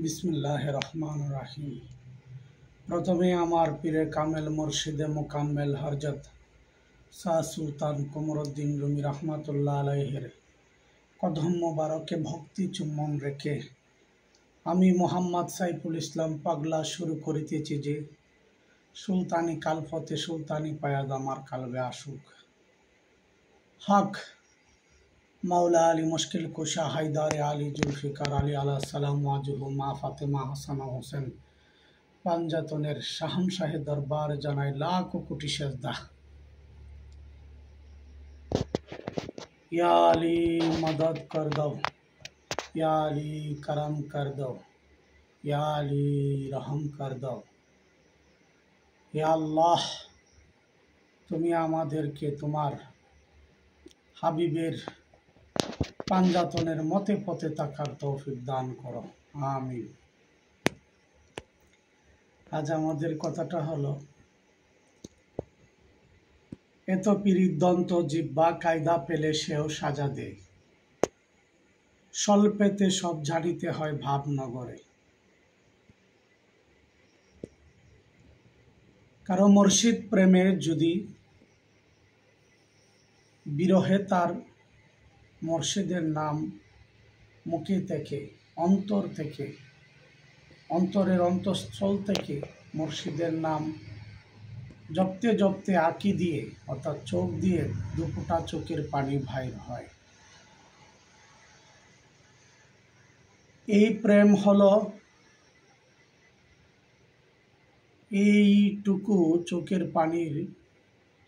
বিসমিল্লাহির রহমানির রহিম। প্রথমে আমার পীরে কামেল মুর্শিদে মোকাম্মেল হযরত শাহ সুলতান কমরউদ্দিন রুমি রহমাতুল্লাহ আলাইহির কদম মোবারকে ভক্তি চুম্বন রেখে আমি মোহাম্মদ সাইফুল ইসলাম পাগলা শুরু করিতেছি যে সুলতানি কালপথে সুলতানি পায়াদ আমার কালবে আসুক। হক মাওলা আলী মুশকিল কুশা হায়দার আলী জুলফিকার আলী আলাইহিস সালাম ওয়াজহু মা ফাতেমা হাসান হোসেন পাঞ্জাতনের শাহনশাহে দরবার জানাই লাখো কোটি সেজদা। ইয়া আলী মদদ কর দাও, ইয়া আলী করম কর দাও, ইয়া আলী রহম কর দাও। ইয়া আল্লাহ, তুমি আমাদেরকে তোমার হাবিবের পাঞ্জাতনের মতে পথে থাকার তৌফিক দান করো, আমিন। আজ আমাদের কথাটা হলো, এত পীড়িত দন্ত জিহ্বা কায়দা পেলে সেও সাজা দেয়, স্বল্পেতে সব ঝাড়িতে হয় ভাবনগরে। কারো মুর্শিদ প্রেমে যদি বিরহে তার মুর্শিদের নাম মুখে থেকে অন্তর থেকে অন্তরের অন্তঃস্থল থেকে মুর্শিদের নাম জপতে জপতে আঁকি দিয়ে অর্থাৎ চোখ দিয়ে দুফোঁটা চোখের পানি বাইর হয়। এই প্রেম হলো এইটুকু চোখের পানির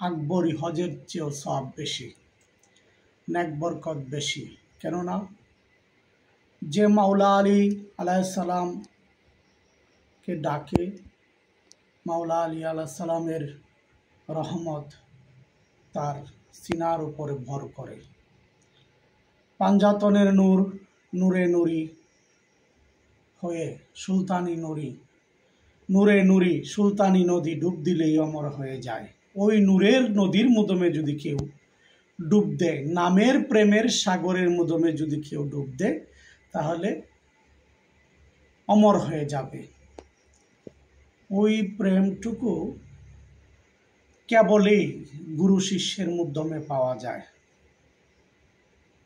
আকবরী হজের চেয়েও সওয়াব বেশি, নেক বরকত বেশি। কেননা যে মাওলা আলী আলাইহিস সালামকে ডাকে, মাওলা আলী আলাইহিস সালামের রহমত তার সিনার উপরে ভর করে। পাঞ্জাতনের নূর নূরে নুরি হয়ে সুলতানি নূরে নুরি সুলতানি নদী ডুব দিলেই অমর হয়ে যায়। ওই নূরের নদীর মুদমে যদি কেউ ডুব দেয়, নামের প্রেমের সাগরের মুদমে যদি কেউ ডুব দেয়, তাহলে অমর হয়ে যাবে। ওই প্রেমটুকু কেবলই গুরু শিষ্যের মাধ্যমে পাওয়া যায়।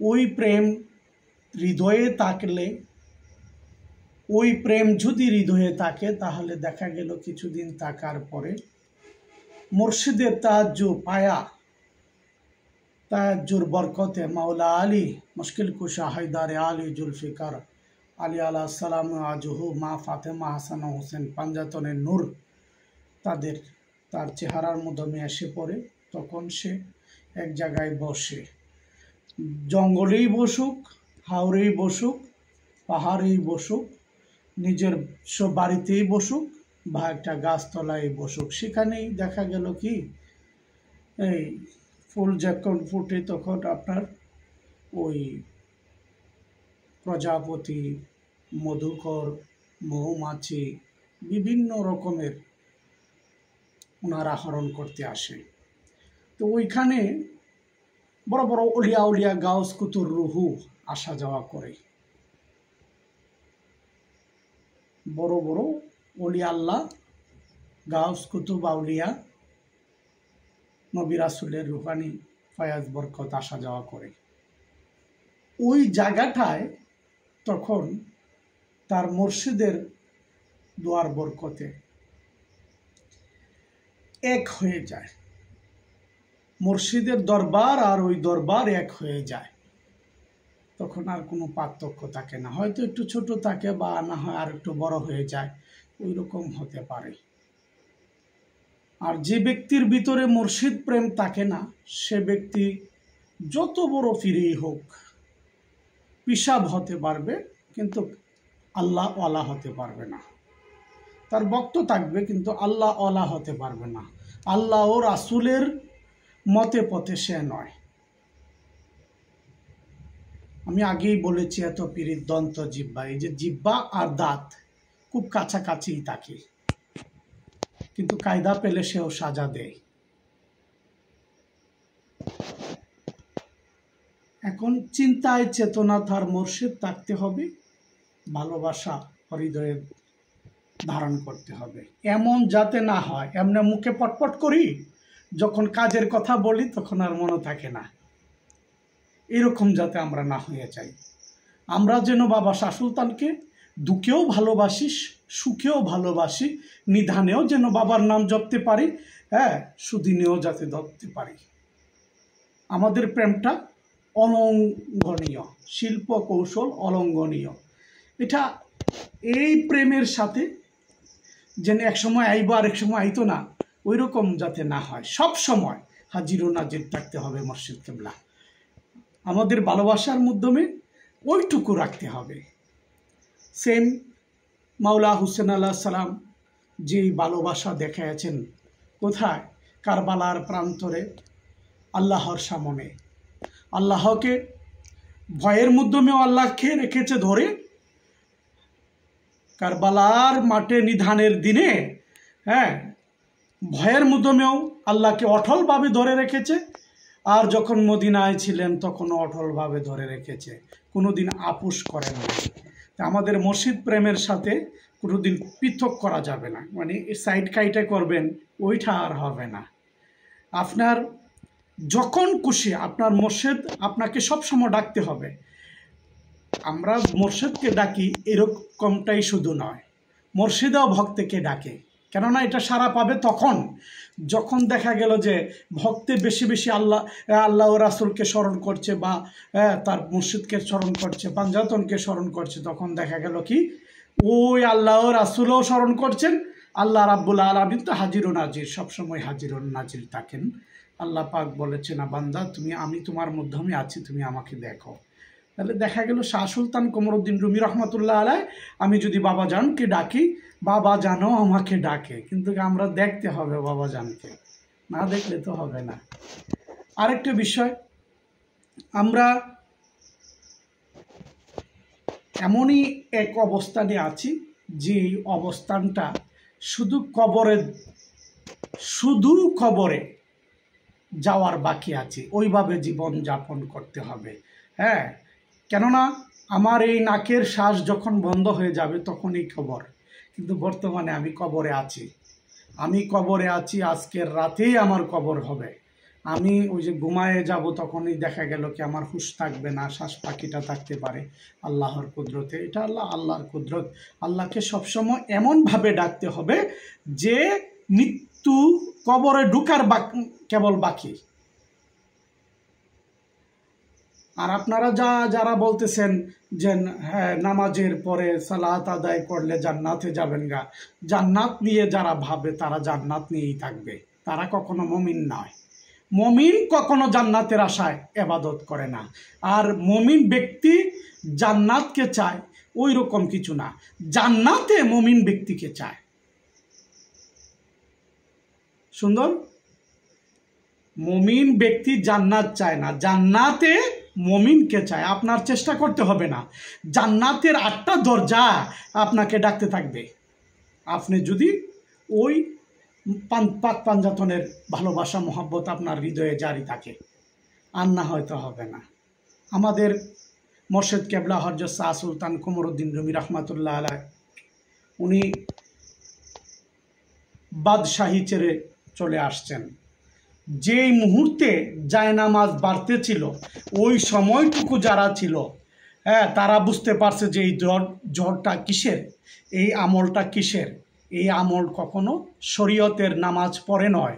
ওই প্রেম হৃদয়ে থাকলে, ওই প্রেম যদি হৃদয়ে থাকে, তাহলে দেখা গেল কিছুদিন থাকার পরে মুর্শিদের তাহাজ্জু পায়া, তাহাজ্জুর বরকতে মাওলা আলী মুশকিল কুশা হায়দার আলী জুলফিকার আলী আলাইহিস সালাম ওয়াজহু মা ফাতেমা হাসান হোসেন পাঞ্জাতনের নূর তার চেহারার মাধ্যমে এসে পড়ে। তখন সে এক জায়গায় বসে, জঙ্গলেই বসুক, হাওরেই বসুক, পাহাড়েই বসুক, নিজের বাড়িতেই বসুক বা একটা গাছতলায় বসুক, সেখানেই দেখা গেল কি এই ফুল যখন ফুটে তখন আপনার ওই প্রজাপতি, মধুকর, মৌমাছি বিভিন্ন রকমের ওনারা আহরণ করতে আসে। তো ওইখানে বড় বড় অলিয়া উলিয়া গাউস কুতুর রুহু আসা যাওয়া করে। বড় বড় অলিয়া আল্লাহ, গাউস কুতুব আউলিয়া, নবী রাসূলের রুহানি ফয়াজ বরকত আসা যাওয়া করে। ওই জায়গাটায় তখন তার মুর্শিদের দোয়ার বরকতে এক হয়ে যায়। মুর্শিদের দরবার আর ওই দরবার এক হয়ে যায়। তখন আর কোনো পার্থক্য থাকে না, হয়তো একটু ছোট থাকে বা না হয় আর একটু বড় হয়ে যায়, ওই রকম হতে পারে। আর যে ব্যক্তির ভিতরে মুর্শিদ প্রেম থাকে না, সে ব্যক্তি যত বড় পীরই হোক, পিশাব হতে পারবে কিন্তু আল্লাহ ওয়ালা হতে পারবে না। তার ভক্ত থাকবে কিন্তু আল্লাহ ওয়ালা হতে পারবে না। আল্লাহ ও রাসূলের মতে পথে সে নয়। আমি আগেই বলেছি, এত পীড়িত দন্ত জিহ্বা, এই যে জিহ্বা আর দাঁত খুব কাছাকাছিই থাকে, কিন্তু কায়দা পেলে সেও সাজা দেয়। এখন চিন্তায় চেতনা তার মুর্শিদ থাকতে হবে, ভালোবাসা হৃদয়ে ধারণ করতে হবে। এমন যাতে না হয় এমনি মুখে পটপট করি, যখন কাজের কথা বলি তখন আর মনে থাকে না। এরকম যাতে আমরা না হয়ে যাই। আমরা যেন বাবা শাহ সুলতানকে দুঃখেও ভালোবাসি, সুখেও ভালোবাসি, নিধানেও যেন বাবার নাম জপতে পারি, হ্যাঁ, সুদিনেও যাতে জপতে পারি। আমাদের প্রেমটা অলঙ্ঘনীয়, শিল্প কৌশল অলঙ্ঘনীয়। এটা এই প্রেমের সাথে যেন এক সময় আইব আর এক সময় আইতো না, ওই রকম যাতে না হয়। সব সময় হাজির ও নাজির থাকতে হবে মুর্শিদ কেবলা। আমাদের ভালোবাসার মাধ্যমে ওইটুকু রাখতে হবে। সেম মাওলা হুসেন আলাইহিস সালাম যে ভালোবাসা দেখাইয়াছেন কোথায়? কারবালার প্রান্তরে আল্লাহর সামনে। আল্লাহকে ভয়ের মাধ্যমেও আল্লাহকে রেখেছে ধরে, কারবালার মাঠে নিধানের দিনে, হ্যাঁ, ভয়ের মাধ্যমেও আল্লাহকে অটলভাবে ধরে রেখেছে। আর যখন মদিনায় ছিলেন তখনও অটলভাবে ধরে রেখেছে, কোনোদিন আপোষ করেন না। আমাদের মুর্শিদ প্রেমের সাথে কোনোদিন পৃথক করা যাবে না, মানে সাইড কাইটে করবেন ওইটা আর হবে না। আপনার যখন খুশি আপনার মুর্শিদ আপনাকে সবসময় ডাকতে হবে। আমরা মুর্শিদকে ডাকি এরকমটাই শুধু নয়, মুর্শিদও ভক্তকে ডাকে। কেননা এটা সারা পাবে তখন যখন দেখা গেল যে ভক্তে বেশি বেশি আল্লাহ ও রাসূলকে স্মরণ করছে, বা তার মুর্শিদকে স্মরণ করছে, পাঞ্জাতনকে স্মরণ করছে। তখন দেখা গেল কি ওই আল্লাহ ও রাসূলও স্মরণ করছেন। আল্লাহ রাব্বুল আলামিন তো হাজির ও নাজির, সবসময় হাজির ও নাজির থাকেন। আল্লাহ পাক বলেছেন, না বান্দা, আমি তোমার মাধ্যমে আছি, তুমি আমাকে দেখো। তাহলে দেখা গেল শাহ সুলতান কমরউদ্দিন রুমি রহমতুল্লাহ আলাই, আমি যদি বাবা জানকে ডাকি, বাবা জানও আমাকে ডাকে। কিন্তু আমরা দেখতে হবে বাবা জানকে, না দেখলে তো হবে না। আরেকটা বিষয়, আমরা এমনই এক অবস্থানে আছি যে অবস্থানটা শুধু কবরে যাওয়ার বাকি আছে, ওইভাবে জীবন যাপন করতে হবে। হ্যাঁ, কেননা আমার এই নাকের শ্বাস যখন বন্ধ হয়ে যাবে তখনই কবর। কিন্তু বর্তমানে আমি কবরে আছি, আজকের রাতেই আমার কবর হবে। আমি ওই যে ঘুমায়ে যাব তখনই দেখা গেল কি আমার হুঁশ থাকবে না, শ্বাস পাখিটা থাকতে পারে। আল্লাহর কুদরতে, এটা আল্লাহর কুদরত। আল্লাহকে সবসময় এমনভাবে ডাকতে হবে যে মৃত্যু কবরে ঢুকার কেবল বাকি। আর আপনারা যারা বলতেছেন যে হ্যাঁ নামাজের পরে সালাত আদায় করলে জান্নাতে যাবেন গা, জান্নাত নিয়ে যারা ভাবে তারা জান্নাত নিয়েই থাকবে, তারা কখনো মুমিন নয়। মুমিন কখনো জান্নাতের আশায় ইবাদত করে না। আর মুমিন ব্যক্তি জান্নাতকে চায়, ওই রকম কিছু না। জান্নাতে মুমিন ব্যক্তিকে চায়। সুন্দর, মুমিন ব্যক্তি জান্নাত চায় না, জান্নাতে মুমিনকে চায়। আপনার চেষ্টা করতে হবে না, জান্নাতের 8টা দরজা আপনাকে ডাকতে থাকবে। আপনি যদি ওই পাক পাঞ্জাতনের ভালোবাসা মহব্বত আপনার হৃদয়ে জারি থাকে, আর না হয়তো হবে না। আমাদের মুর্শিদ কেবলা হযরত শাহ সুলতান কমরউদ্দিন রুমি রহমাতুল্লাহ আলাইহ, উনি বাদশাহী ছেড়ে চলে আসছেন। যেই মুহূর্তে জায়নামাজ বাড়তেছিল, ওই সময়টুকু যারা ছিল, হ্যাঁ, তারা বুঝতে পারছে যে এই জ্বরটা কিসের, এই আমলটা কিসের। এই আমল কখনো শরীয়তের নামাজ পড়ে নয়,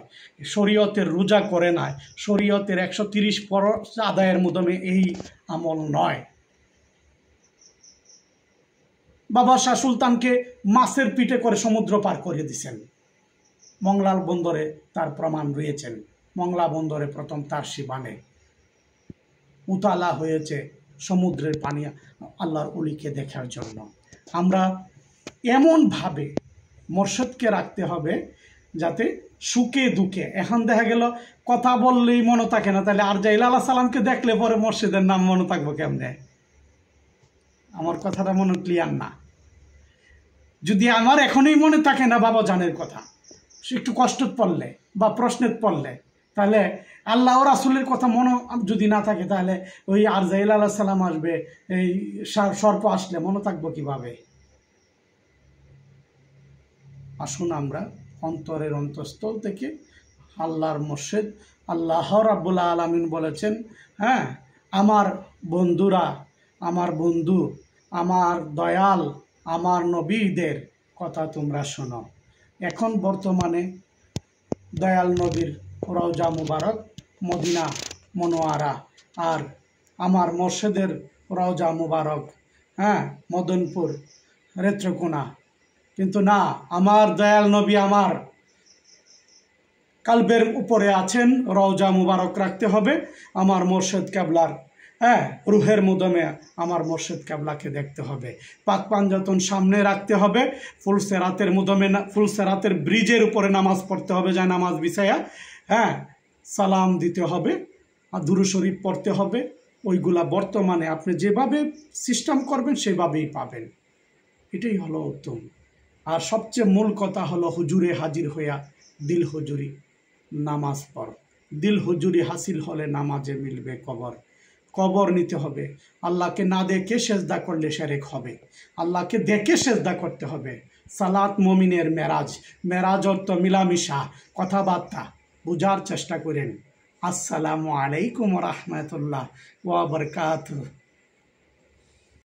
শরীয়তের রোজা করে নয়, শরীয়তের 130 ফরজ আদায়ের মাধ্যমে এই আমল নয়। বাবা শাহ সুলতানকে মাছের পিঠে করে সমুদ্র পার করে দিয়েছেন। মংলা বন্দরে তার প্রমাণ রয়েছেন। মংলা বন্দরে প্রথম তারসি বানে উতালা হয়েছে সমুদ্রের পানি আল্লাহর ওলিকে দেখার জন্য। আমরা এমনভাবে মুর্শিদকে রাখতে হবে যাতে সুখে দুঃখে, এখন দেখা গেল কথা বললেই মনে থাকে না, তাহলে আরজাইল আলাইহিস সালামকে দেখলে পরে মুর্শিদের নাম মনে থাকবো কেমনে? আমার কথাটা মনে ক্লিয়ার না? যদি আমার এখনই মনে থাকে না বাবা জানের কথা, একটু কষ্ট পড়লে বা প্রশ্নের পড়লে, তাহলে আল্লাহ ও রাসূলের কথা মনে যদি না থাকে, তাহলে ওই আরজাইল আলাইহিস সালাম আসবে, এই সর্প আসলে মনে থাকবো কিভাবে? আসুন আমরা অন্তরের অন্তঃস্থল থেকে আল্লাহর মসজিদ, আল্লাহ রাব্বুল আলামিন বলেছেন, হ্যাঁ, আমার বন্ধুরা, আমার বন্ধু, আমার দয়াল, আমার নবীদের কথা তোমরা শোনো। এখন বর্তমানে দয়াল নবীর রওজা মুবারক মদিনা মনোয়ারা, আর আমার মসজিদের রওজা মুবারক, হ্যাঁ, মদনপুর রেত্রকোনা। কিন্তু না, আমার দয়াল নবী আমার কালবের উপরে আছেন, রওজা মুবারক রাখতে হবে আমার মুর্শিদ কেবলার, হ্যাঁ, রুহের মুদমে আমার মুর্শিদ কেবলাকে দেখতে হবে, পাক পাঞ্জাতন সামনে রাখতে হবে, ফুলসেরাতের মুদমে, ফুলসেরাতের ব্রিজের উপরে নামাজ পড়তে হবে, যায় নামাজ বিছায়া, হ্যাঁ, সালাম দিতে হবে, আর দুরূদ শরীফ পড়তে হবে। ওইগুলা বর্তমানে আপনি যেভাবে সিস্টেম করবেন সেভাবেই পাবেন, এটাই হলো উত্তম। আর সবচেয়ে মূল কথা হলো হুজুরে হাজির হইয়া দিল হুজুরি নামাজ পড়। দিল হুজুরি হাসিল হলে নামাজে মিলবে কবর। কবর নিতে হবে। আল্লাহকে না দেখে সেজদা করলে শিরক হবে, আল্লাহকে দেখে সেজদা করতে হবে। সালাত মুমিনের মেরাজ, মেরাজ অর্থ মিলামিশা, কথাবার্তা, বুঝার চেষ্টা করেন। আসসালামু আলাইকুম ওয়া রাহমাতুল্লাহ ওয়া বারাকাতুহু।